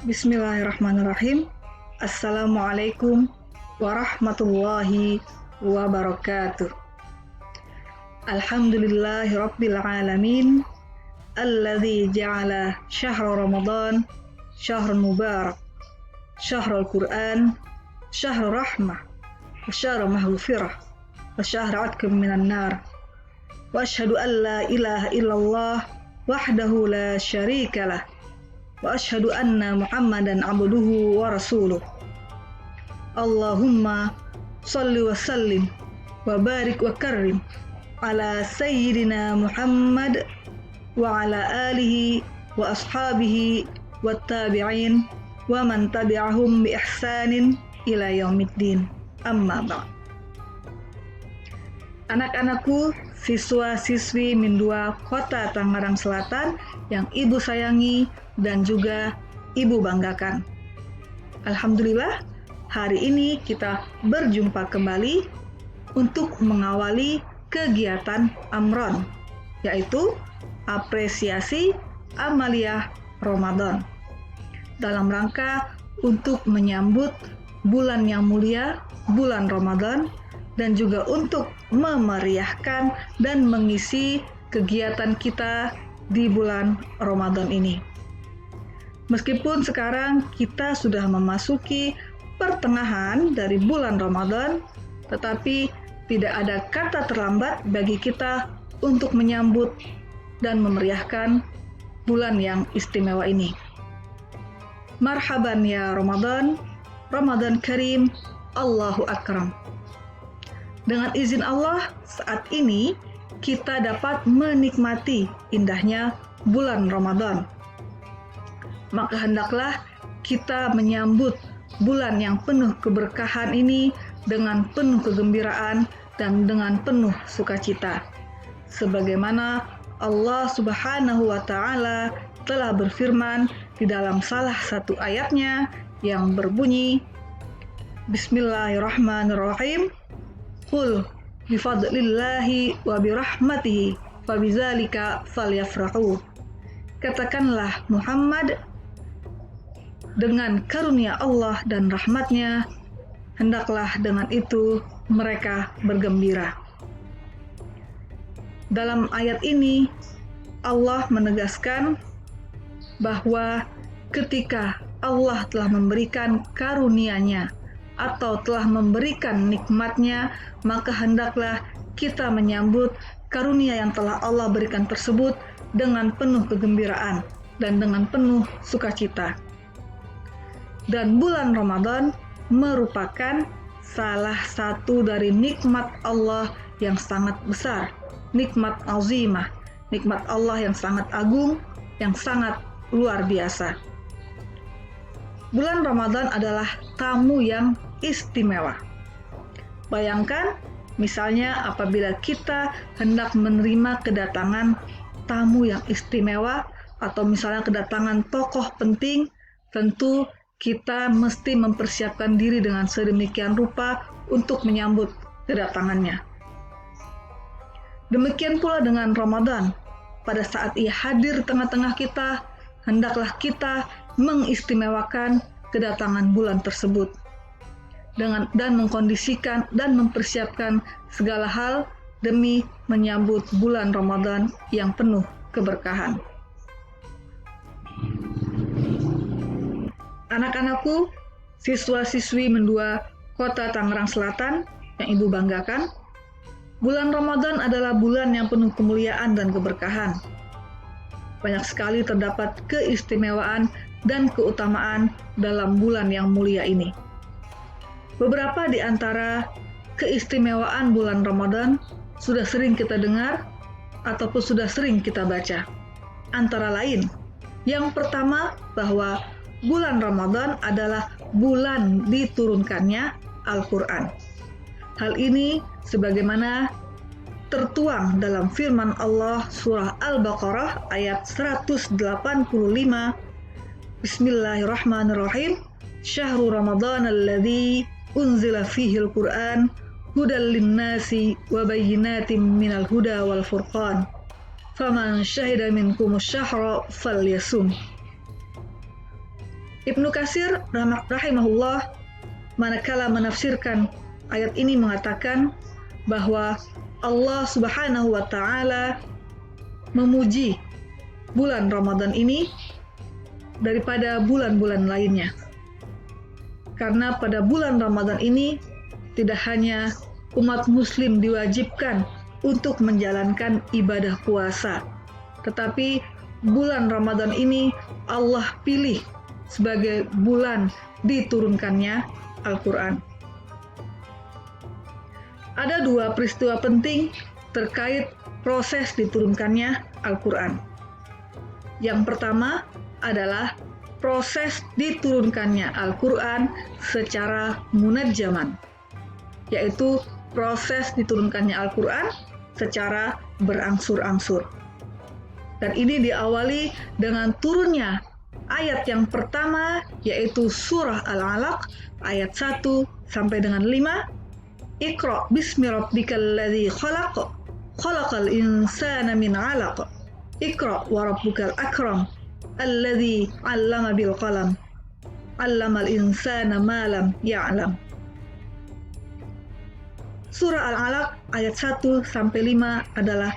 Bismillahirrahmanirrahim. Assalamualaikum warahmatullahi wabarakatuh. Alhamdulillahi rabbil alamin. Alladzi ja'ala syahra Ramadan syahrun mubarak, syahrul Qur'an, syahrul rahmah, wa syahrul maghfirah, wa syahrul 'atqin minan nar. Wa asyhadu an la ilaha illallah wahdahu la syarikalah. Wa asyhadu anna Muhammadan abduhu wa rasuluh. Allahumma shalli wa sallim wa barik wa karrim ala sayyidina Muhammad wa ala alihi wa ashabihi wa tabi'in wa man tabi'ahum bi ihsanin ila yaumiddin. Amma ba'd. Anak-anakku, siswa-siswi min 2 Kota Tangerang Selatan yang Ibu sayangi dan juga Ibu banggakan. Alhamdulillah, hari ini kita berjumpa kembali untuk mengawali kegiatan Amron, yaitu apresiasi amaliyah Ramadan, dalam rangka untuk menyambut bulan yang mulia, bulan Ramadan, dan juga untuk memeriahkan dan mengisi kegiatan kita di bulan Ramadan ini. Meskipun sekarang kita sudah memasuki pertengahan dari bulan Ramadan, tetapi tidak ada kata terlambat bagi kita untuk menyambut dan memeriahkan bulan yang istimewa ini. Marhaban ya Ramadan, Ramadan Karim, Allahu Akram. Dengan izin Allah, saat ini kita dapat menikmati indahnya bulan Ramadan. Maka hendaklah kita menyambut bulan yang penuh keberkahan ini dengan penuh kegembiraan dan dengan penuh sukacita. Sebagaimana Allah Subhanahu wa Ta'ala telah berfirman di dalam salah satu ayatnya yang berbunyi, Bismillahirrahmanirrahim. Qul bifadlillahi wa birahmatihi fabidzalika falyafrahu. Katakanlah Muhammad, dengan karunia Allah dan rahmatnya, hendaklah dengan itu mereka bergembira. Dalam ayat ini, Allah menegaskan bahwa ketika Allah telah memberikan karunia-Nya atau telah memberikan nikmat-Nya, maka hendaklah kita menyambut karunia yang telah Allah berikan tersebut dengan penuh kegembiraan dan dengan penuh sukacita. Dan bulan Ramadan merupakan salah satu dari nikmat Allah yang sangat besar, nikmat azimah, nikmat Allah yang sangat agung, yang sangat luar biasa. Bulan Ramadan adalah tamu yang istimewa. Bayangkan, misalnya apabila kita hendak menerima kedatangan tamu yang istimewa, atau misalnya kedatangan tokoh penting, tentu kita mesti mempersiapkan diri dengan sedemikian rupa untuk menyambut kedatangannya. Demikian pula dengan Ramadan. Pada saat ia hadir di tengah-tengah kita, hendaklah kita mengistimewakan kedatangan bulan tersebut dan mengkondisikan dan mempersiapkan segala hal demi menyambut bulan Ramadan yang penuh keberkahan. Anak-anakku, siswa-siswi min 2 Kota Tangerang Selatan yang Ibu banggakan, bulan Ramadan adalah bulan yang penuh kemuliaan dan keberkahan. Banyak sekali terdapat keistimewaan dan keutamaan dalam bulan yang mulia ini. Beberapa di antara keistimewaan bulan Ramadan sudah sering kita dengar ataupun sudah sering kita baca. Antara lain, yang pertama bahwa bulan Ramadan adalah bulan diturunkannya Al-Quran. Hal ini sebagaimana tertuang dalam firman Allah surah Al-Baqarah ayat 185. Bismillahirrahmanirrahim. Syahrul Ramadan alladzi unzila fihi al-Quran hudal linnasi wa bayyinatin minal huda wal furqan. Faman syahida minkumus syahra falyasum. Ibnu Katsir rahimahullah manakala menafsirkan ayat ini mengatakan bahwa Allah Subhanahu wa taala memuji bulan Ramadan ini daripada bulan-bulan lainnya. Karena pada bulan Ramadan ini tidak hanya umat muslim diwajibkan untuk menjalankan ibadah puasa, tetapi bulan Ramadan ini Allah pilih sebagai bulan diturunkannya Al-Quran. Ada dua peristiwa penting terkait proses diturunkannya Al-Quran. Yang pertama adalah proses diturunkannya Al-Quran secara munajjaman, yaitu proses diturunkannya Al-Quran secara berangsur-angsur. Dan ini diawali dengan turunnya ayat yang pertama, yaitu surah Al-Alaq ayat 1 sampai dengan 5. Iqra bismi rabbikal ladzi khalaq, khalaqal insana min 'alaq. Iqra wa rabbukal akram, alladzi 'allama bil qalam, 'allamal insana ma lam ya'lam. Surah Al-Alaq ayat 1 sampai 5 adalah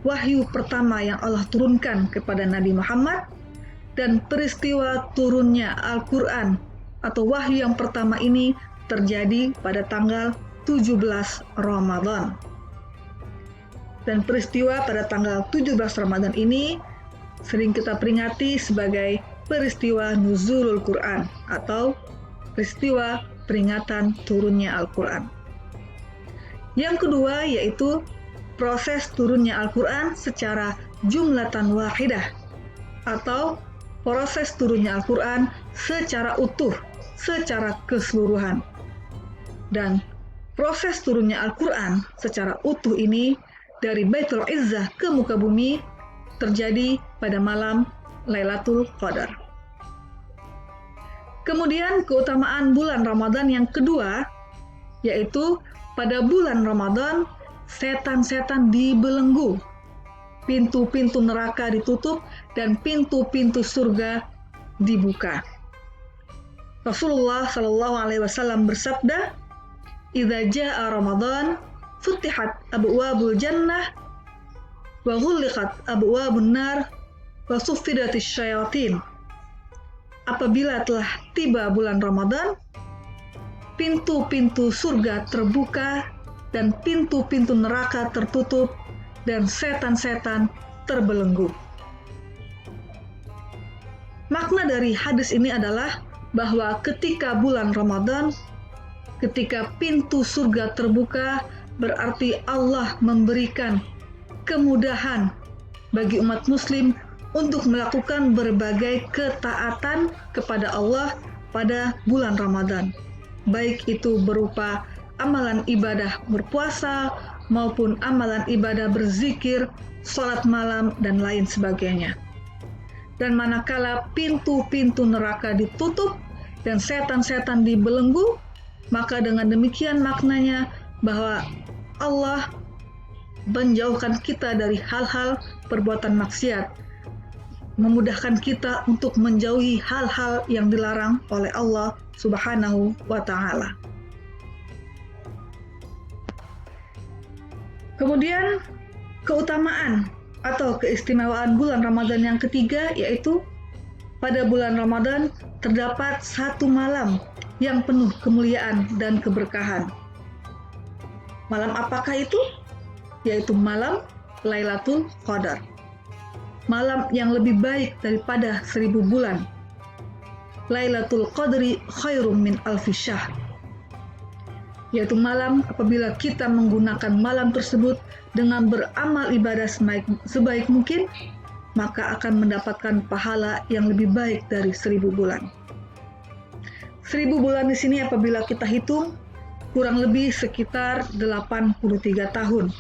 wahyu pertama yang Allah turunkan kepada Nabi Muhammad, dan peristiwa turunnya Al-Quran atau wahyu yang pertama ini terjadi pada tanggal 17 Ramadan. Dan peristiwa pada tanggal 17 Ramadan ini sering kita peringati sebagai peristiwa Nuzulul Quran atau peristiwa peringatan turunnya Al-Quran. Yang kedua yaitu proses turunnya Al-Quran secara jumlatan wahidah atau proses turunnya Al-Quran secara utuh, secara keseluruhan. Dan proses turunnya Al-Quran secara utuh ini dari Baitul Izzah ke muka bumi terjadi pada malam Lailatul Qadar. Kemudian keutamaan bulan Ramadan yang kedua yaitu pada bulan Ramadan setan-setan dibelenggu, pintu-pintu neraka ditutup, dan pintu-pintu surga dibuka. Rasulullah Shallallahu Alaihi Wasallam bersabda, "Idza jaa Ramadan, futihat abwabul jannah, wa ghulliqat abwabun nar, wa suffidatis syayatin." Apabila telah tiba bulan Ramadan, pintu-pintu surga terbuka dan pintu-pintu neraka tertutup dan setan-setan terbelenggu. Makna dari hadis ini adalah bahwa ketika bulan Ramadan, ketika pintu surga terbuka, berarti Allah memberikan kemudahan bagi umat muslim untuk melakukan berbagai ketaatan kepada Allah pada bulan Ramadan. Baik itu berupa amalan ibadah berpuasa maupun amalan ibadah berzikir, sholat malam, dan lain sebagainya. Dan manakala pintu-pintu neraka ditutup dan setan-setan dibelenggu, maka dengan demikian maknanya bahwa Allah menjauhkan kita dari hal-hal perbuatan maksiat, memudahkan kita untuk menjauhi hal-hal yang dilarang oleh Allah Subhanahu wa Ta'ala. Kemudian keutamaan atau keistimewaan bulan Ramadan yang ketiga yaitu pada bulan Ramadan terdapat satu malam yang penuh kemuliaan dan keberkahan. Malam apakah itu? Yaitu malam Lailatul Qadar. Malam yang lebih baik daripada 1000 bulan. Lailatul Qadri khairum min alfi syahr. Yaitu malam apabila kita menggunakan malam tersebut dengan beramal ibadah sebaik mungkin, maka akan mendapatkan pahala yang lebih baik dari 1000 bulan. 1000 bulan di sini apabila kita hitung, kurang lebih sekitar 83 tahun.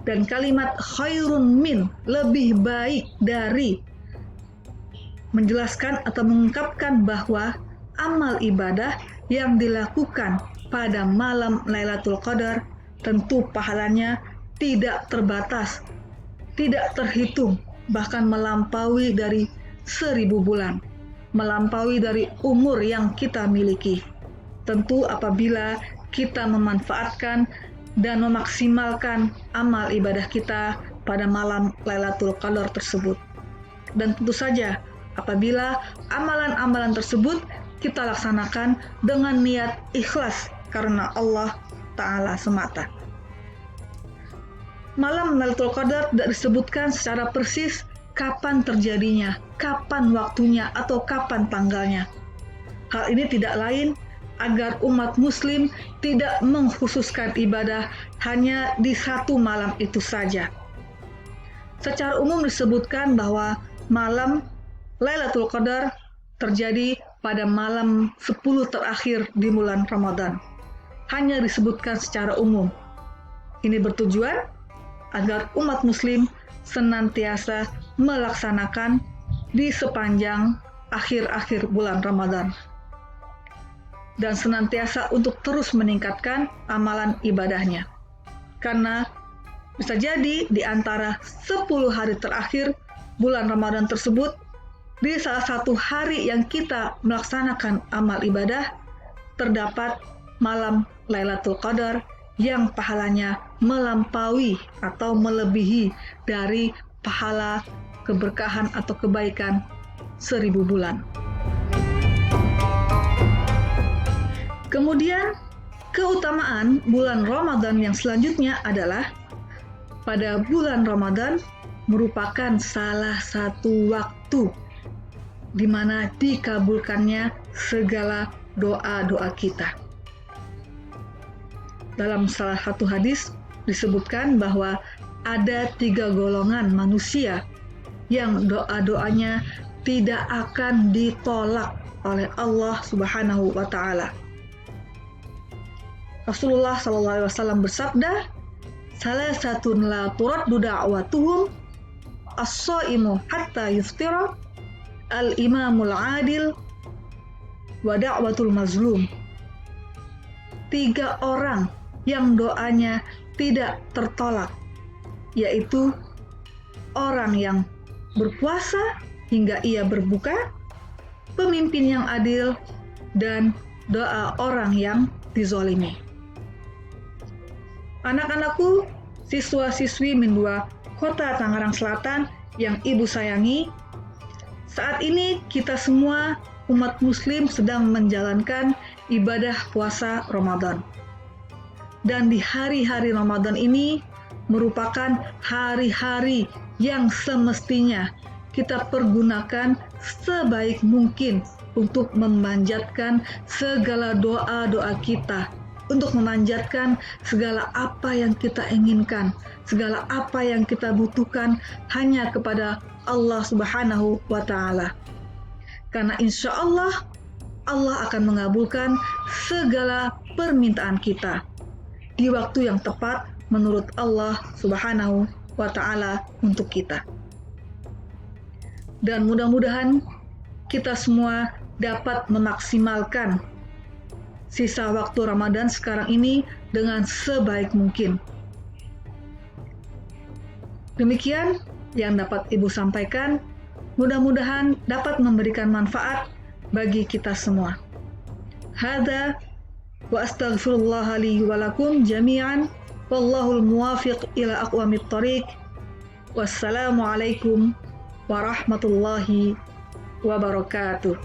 Dan kalimat khairun min, lebih baik dari, menjelaskan atau mengungkapkan bahwa amal ibadah yang dilakukan pada malam Lailatul Qadar tentu pahalanya tidak terbatas, tidak terhitung, bahkan melampaui dari 1000 bulan. melampaui dari umur yang kita miliki. Tentu apabila kita memanfaatkan dan memaksimalkan amal ibadah kita pada malam Lailatul Qadar tersebut. Dan tentu saja apabila amalan-amalan tersebut kita laksanakan dengan niat ikhlas karena Allah Ta'ala semata. Malam Lailatul Qadar tidak disebutkan secara persis kapan terjadinya, kapan waktunya, atau kapan tanggalnya. Hal ini tidak lain agar umat muslim tidak mengkhususkan ibadah hanya di satu malam itu saja. Secara umum disebutkan bahwa malam Lailatul Qadar terjadi pada malam 10 terakhir di bulan Ramadan. Hanya disebutkan secara umum. Ini bertujuan agar umat muslim senantiasa melaksanakan di sepanjang akhir-akhir bulan Ramadan. Dan senantiasa untuk terus meningkatkan amalan ibadahnya. Karena bisa jadi di antara 10 hari terakhir bulan Ramadan tersebut, di salah satu hari yang kita melaksanakan amal ibadah, terdapat malam Lailatul Qadar yang pahalanya melampaui atau melebihi dari pahala keberkahan atau kebaikan 1000 bulan. Kemudian, keutamaan bulan Ramadan yang selanjutnya adalah pada bulan Ramadan merupakan salah satu waktu di mana dikabulkannya segala doa-doa kita. Dalam salah satu hadis disebutkan bahwa ada 3 golongan manusia yang doa-doanya tidak akan ditolak oleh Allah Subhanahu wa Ta'ala. Rasulullah SAW bersabda, "Salasatun la turaddu da'watuhum as-shaimu hatta yuftira, al-imamul adil, wa da'watul mazlum." 3 orang yang doanya tidak tertolak, yaitu orang yang berpuasa hingga ia berbuka, pemimpin yang adil, dan doa orang yang dizolimi. Anak-anakku, siswa-siswi min 2 Kota Tangerang Selatan yang Ibu sayangi, saat ini kita semua umat muslim sedang menjalankan ibadah puasa Ramadan. Dan di hari-hari Ramadan ini merupakan hari-hari yang semestinya kita pergunakan sebaik mungkin untuk memanjatkan segala doa-doa kita, untuk memanjatkan segala apa yang kita inginkan, segala apa yang kita butuhkan hanya kepada Allah Subhanahu wa Ta'ala. Karena insya Allah, Allah akan mengabulkan segala permintaan kita di waktu yang tepat menurut Allah Subhanahu wa Ta'ala untuk kita. Dan mudah-mudahan kita semua dapat memaksimalkan sisa waktu Ramadan sekarang ini dengan sebaik mungkin. Demikian yang dapat Ibu sampaikan, mudah-mudahan dapat memberikan manfaat bagi kita semua. Hadza wa astaghfirullah li wa lakum jami'an, wallahul muwafiq ila aqwamit thoriq. Wassalamu alaikum warahmatullahi wabarakatuh.